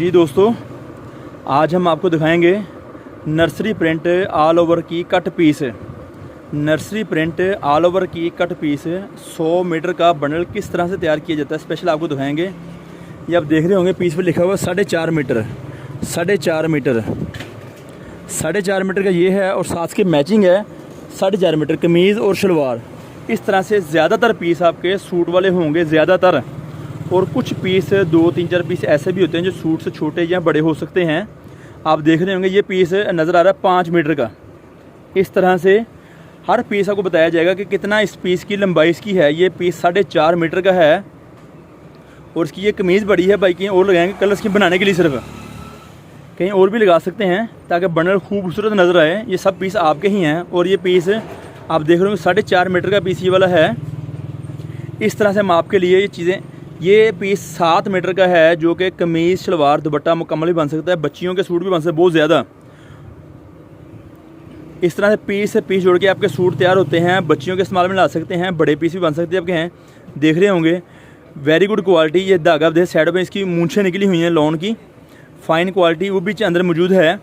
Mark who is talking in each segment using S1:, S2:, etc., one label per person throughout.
S1: जी दोस्तों, आज हम आपको दिखाएंगे नर्सरी प्रिंट ऑल ओवर की cut piece. Nursery print all over की कट पीस 100 मीटर का बंडल किस तरह से तैयार किया जाता है, स्पेशल आपको दिखाएंगे। ये आप देख रहे होंगे पीस पर लिखा हुआ 4.5 मीटर, 4.5 मीटर, 4.5 मीटर का ये है। और साथ की मैचिंग है 4.5 मीटर कमीज़ और शलवार। इस तरह से ज़्यादातर पीस आपके सूट वाले होंगे, ज़्यादातर। और कुछ पीस 2, 3, 4 पीस ऐसे भी होते हैं जो सूट से छोटे या बड़े हो सकते हैं। आप देख रहे होंगे ये पीस नज़र आ रहा है 5 मीटर का। इस तरह से हर पीस आपको बताया जाएगा कि कितना इस पीस की लंबाई इसकी है। ये पीस 4.5 मीटर का है और इसकी ये कमीज़ बड़ी है। भाई कहीं और लगाएंगे कलर्स की बनाने के लिए, सिर्फ कहीं और भी लगा सकते हैं ताकि बंडल खूबसूरत नज़र आए। ये सब पीस आपके ही हैं। और ये पीस आप देख रहे हो 4.5 मीटर का पीस ये वाला है। इस तरह से हम आपके लिए ये चीज़ें, ये पीस 7 मीटर का है जो कि कमीज़, शलवार, दुपट्टा मुकम्मल भी बन सकता है, बच्चियों के सूट भी बन सकते हैं बहुत ज़्यादा। इस तरह से पीस जोड़ के आपके सूट तैयार होते हैं। बच्चियों के इस्तेमाल में ला सकते हैं, बड़े पीस भी बन सकते हैं आपके हैं। देख रहे होंगे वेरी गुड क्वालिटी। ये धागा देख साइड में इसकी मूंछें निकली हुई हैं लॉन की, फ़ाइन क्वालिटी वो भी अंदर मौजूद है।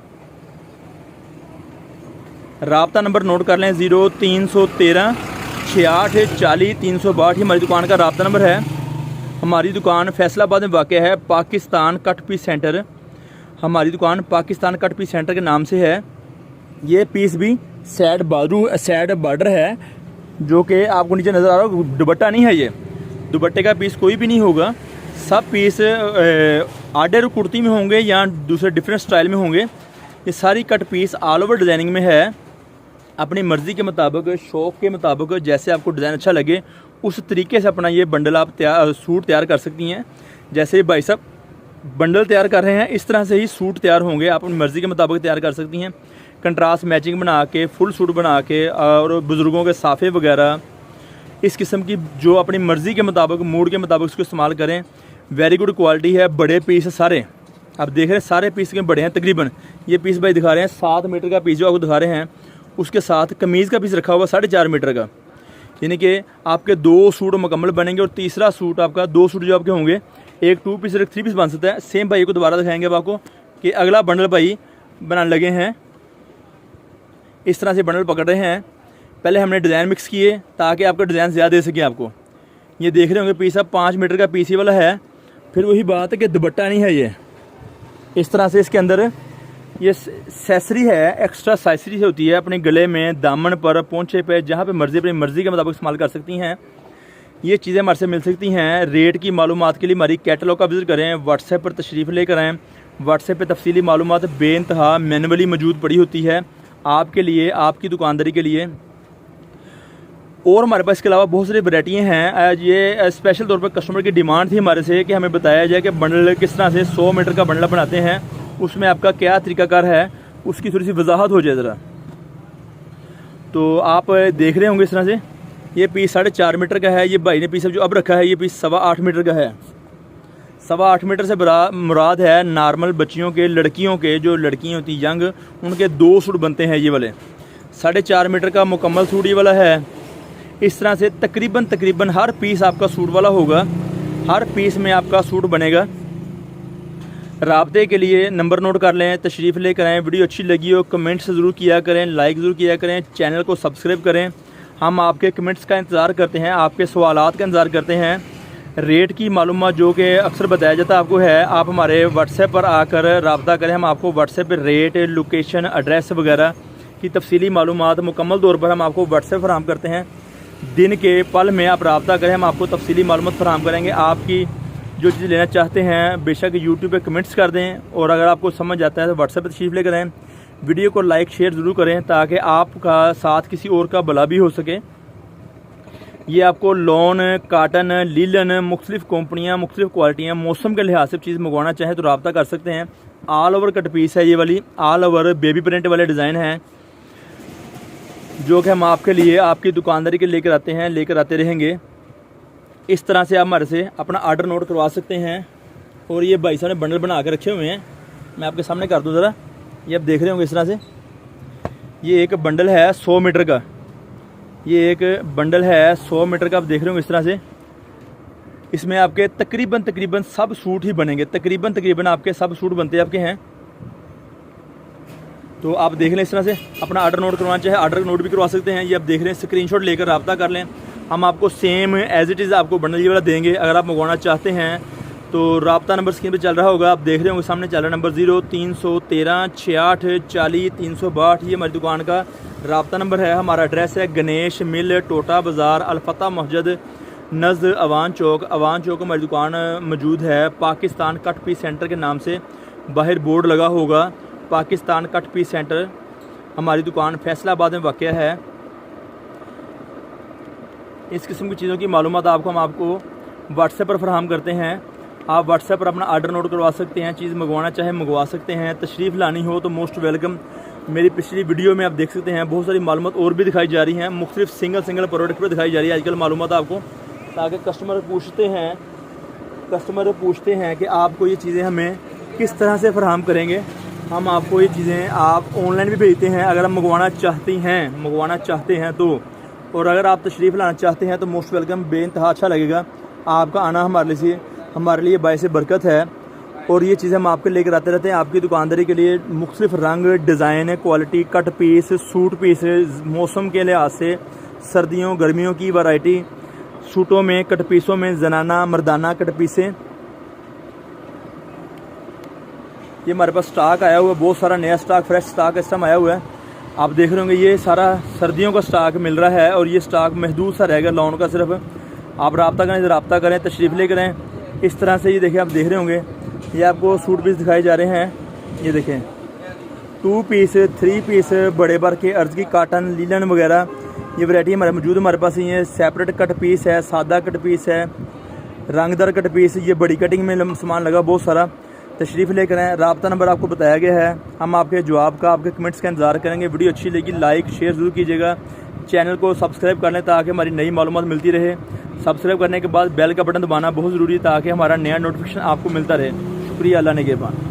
S1: राब्ता नंबर नोट कर लें 0313 66 40 362 हमारी दुकान का राब्ता नंबर है। हमारी दुकान फैसलाबाद में वाक़ है, पाकिस्तान कट पीस सेंटर। हमारी दुकान पाकिस्तान कट पीस सेंटर के नाम से है। ये पीस भी साइड बॉर्डर है जो कि आपको नीचे नज़र आ रहा हो। दुपट्टा नहीं है, ये दुपट्टे का पीस कोई भी नहीं होगा। सब पीस आर्डर कुर्ती में होंगे या दूसरे डिफरेंट स्टाइल में होंगे। ये सारी cut piece all over designing में है। अपनी मर्ज़ी के मुताबिक, शौक़ के मुताबिक, जैसे आपको डिज़ाइन अच्छा लगे उस तरीके से अपना ये बंडल आप सूट तैयार कर सकती हैं। जैसे भाई साहब बंडल तैयार कर रहे हैं, इस तरह से ही सूट तैयार होंगे। आप अपनी मर्ज़ी के मुताबिक तैयार कर सकती हैं। कंट्रास्ट मैचिंग बना के, फुल सूट बना के, और बुज़ुर्गों के साफ़े वगैरह इस किस्म की जो अपनी मर्ज़ी के मुताबिक, मूड के मुताबिक उसको इस्तेमाल करें। वेरी गुड क्वालिटी है। बड़े पीस सारे आप देख रहे हैं, सारे पीस के बड़े हैं तकरीबन। ये पीस भाई दिखा रहे हैं 7 मीटर का पीस जो आपको दिखा रहे हैं। उसके साथ कमीज़ का पीस रखा हुआ 4.5 मीटर का, यानी कि आपके 2 सूट मुकम्मल बनेंगे। और तीसरा सूट आपका 2 सूट जो आपके होंगे, एक 2 पीस और एक 3 पीस बन सकता है। सेम भाई को दोबारा दिखाएंगे अब आपको कि अगला बंडल भाई बनाने लगे हैं। इस तरह से बंडल पकड़ रहे हैं। पहले हमने डिज़ाइन मिक्स किए ताकि आपका डिज़ाइन ज़्यादा दे सके आपको। ये देख रहे होंगे पीस अब 5 मीटर का पीस ही वाला है। फिर वही बात है कि दुपट्टा नहीं है ये। इस तरह से इसके अंदर ये सैसरी है, एक्स्ट्रा सैसरी होती है अपने गले में, दामन पर, पोंछे पे, जहाँ पे मर्ज़ी अपनी मर्ज़ी के मुताबिक इस्तेमाल कर सकती हैं। ये चीज़ें हमारे से मिल सकती हैं। रेट की मालूमात के लिए हमारी कैटलॉग का विज़िट करें, व्हाट्सएप पर तशरीफ़ लेकर आएँ। व्हाट्सएप पे तफसीली मालूमात बेइंतहा मैनुअली मौजूद पड़ी होती है आपके लिए, आपकी दुकानदारी के लिए। और हमारे पास इसके अलावा बहुत सारी वैरायटियाँ हैं। ये स्पेशल तौर पर कस्टमर की डिमांड थी हमारे से कि हमें बताया जाए कि बंडल किस तरह से 100 मीटर का बंडल बनाते हैं, उसमें आपका क्या तरीकाकार है, उसकी थोड़ी सी वजाहत हो जाए ज़रा। तो आप देख रहे होंगे इस तरह से ये पीस 4.5 मीटर का है। ये भाई ने पीस जो अब रखा है ये पीस 8.25 मीटर का है। 8.25 मीटर से मुराद है नॉर्मल बच्चियों के, लड़कियों के, जो लड़कियाँ होती यंग, उनके 2 सूट बनते हैं ये वाले। 4.5 मीटर का मुकम्मल सूट ये वाला है। इस तरह से तकरीबन हर पीस आपका सूट वाला होगा। हर पीस में आपका सूट बनेगा। राब्ते के लिए नंबर नोट कर लें, तशरीफ़ लेकर आएँ। वीडियो अच्छी लगी हो कमेंट्स ज़रूर किया करें, लाइक ज़रूर किया करें, चैनल को सब्सक्राइब करें। हम आपके कमेंट्स का इंतज़ार करते हैं, आपके सवालात का इंतज़ार करते हैं। रेट की मालूमात जो कि अक्सर बताया जाता आपको है, आप हमारे व्हाट्सएप पर आकर रब्ता करें। हम आपको व्हाट्सएप पर रेट, लोकेशन, एड्रेस वगैरह की तफसीली मालूमात मुकम्मल तौर पर हम आपको व्हाट्सएप फराहम करते हैं। दिन के पल में आप रब्ता करें, हम आपको तफसीली मालूमात फराहम करेंगे। आपकी जो चीज़ लेना चाहते हैं बेशक यूट्यूब पे कमेंट्स कर दें, और अगर आपको समझ आता है तो व्हाट्सएप पर तशरीफ़ लेकर आएँ। वीडियो को लाइक शेयर ज़रूर करें ताकि आपका साथ किसी और का भला भी हो सके। ये आपको लॉन, काटन, लीलन, मुख्तलिफ़ कंपनियाँ, मुख्तलिफ़ क्वालिटियाँ, मौसम के लिहाज से चीज़ मंगवाना चाहें तो रब्ता कर सकते हैं। ऑल ओवर कट पीस है ये वाली, ऑल ओवर बेबी प्रिंट वाले डिज़ाइन हैं जो कि हम आपके लिए, आपकी दुकानदारी के लेकर आते रहेंगे। इस तरह से आप हमारे से अपना आर्डर नोट करवा सकते हैं। और ये भाई साहब ने बंडल बना के रखे हुए हैं, मैं आपके सामने कर दूं ज़रा। ये आप देख रहे होंगे इस तरह से ये एक बंडल है 100 मीटर का। ये एक बंडल है 100 मीटर का, आप देख रहे होंगे इस तरह से। इसमें आपके तकरीबन सब सूट ही बनेंगे, तकरीबन आपके सब सूट बनते आपके हैं। तो आप देख लें, इस तरह से अपना ऑर्डर नोट करवाना चाहे ऑर्डर नोट भी करवा सकते हैं। ये आप देख रहे हैं, स्क्रीनशॉट लेकर रब्ता कर लें, हम आपको सेम एज इट इज़ आपको बंडल ये वाला देंगे। अगर आप मंगवाना चाहते हैं तो रब्ता नंबर स्क्रीन पे चल रहा होगा, आप देख रहे होंगे सामने चल रहा है नंबर 0313 66 40 362। ये हमारी दुकान का रब्ता नंबर है। हमारा एड्रेस है गणेश मिल, टोटा बाज़ार, अलफता मस्जिद, नज़ अवान चौक। हमारी दुकान मौजूद है पाकिस्तान कट पीस सेंटर के नाम से, बाहर बोर्ड लगा होगा पाकिस्तान कट पीस सेंटर। हमारी दुकान फैसलाबाद में वाक़या है। इस किस्म की चीज़ों की मालूमात हम आपको व्हाट्सएप पर फराहम करते हैं। आप व्हाट्सएप पर अपना ऑर्डर नोट करवा सकते हैं, चीज़ मंगवाना चाहे मंगवा सकते हैं। तशरीफ़ लानी हो तो मोस्ट वेलकम। मेरी पिछली वीडियो में आप देख सकते हैं बहुत सारी मालूमात और भी दिखाई जा रही हैं, मुख्तलिफ सिंगल प्रोडक्ट पर दिखाई जा रही है आजकल मालूमात आपको, ताकि कस्टमर पूछते हैं कि आपको ये चीज़ें हमें किस तरह से फराहम करेंगे। हम आपको ये चीज़ें आप ऑनलाइन भी भेजते हैं अगर आप मंगवाना चाहते हैं तो। और अगर आप तशरीफ़ लाना चाहते हैं तो मोस्ट वेलकम, बेइंतहा अच्छा लगेगा आपका आना हमारे लिए बायस बरकत है। और ये चीज़ें हम आपके लेकर आते रहते हैं आपकी दुकानदारी के लिए। मुख्तलिफ रंग, design, quality, cut piece, suit piece, मौसम के लिहाज से सर्दियों गर्मियों की वैरायटी, सूटों में, कट पीसों में, जनाना मर्दाना कट पीसें। ये हमारे पास स्टॉक आया हुआ है, बहुत सारा नया स्टॉक, फ्रेश स्टॉक इस टाइम आया हुआ है। आप देख रहे होंगे ये सारा सर्दियों का स्टॉक मिल रहा है और ये स्टॉक महदूद सा रहेगा लॉन का सिर्फ। आप रब्ता करें, तशरीफ़ ले करें। इस तरह से ये देखें, आप देख रहे होंगे ये आपको सूट पीस दिखाई जा रहे हैं। ये देखें 2 पीस, 3 पीस, बड़े भर के, अर्ज की काटन, लीलन वगैरह ये वैरायटी हमारे पास ये सेपरेट कट पीस है, सादा कट पीस है, रंगदार कट पीस, ये बड़ी कटिंग में सामान लगा बहुत सारा। तशरीफ़ लेकर आएँ। रब्ता नंबर आपको बताया गया है। हम आपके जवाब का, आपके कमेंट्स का इंतज़ार करेंगे। वीडियो अच्छी लगी लाइक शेयर ज़रूर कीजिएगा। चैनल को सब्सक्राइब कर लें ताकि हमारी नई मालूमात मिलती रहे। सब्सक्राइब करने के बाद बेल का बटन दबाना बहुत ज़रूरी है ताकि हमारा नया नोटिफिकेशन आपको मिलता रहे। शुक्रिया, अल्लाह ने के बाद।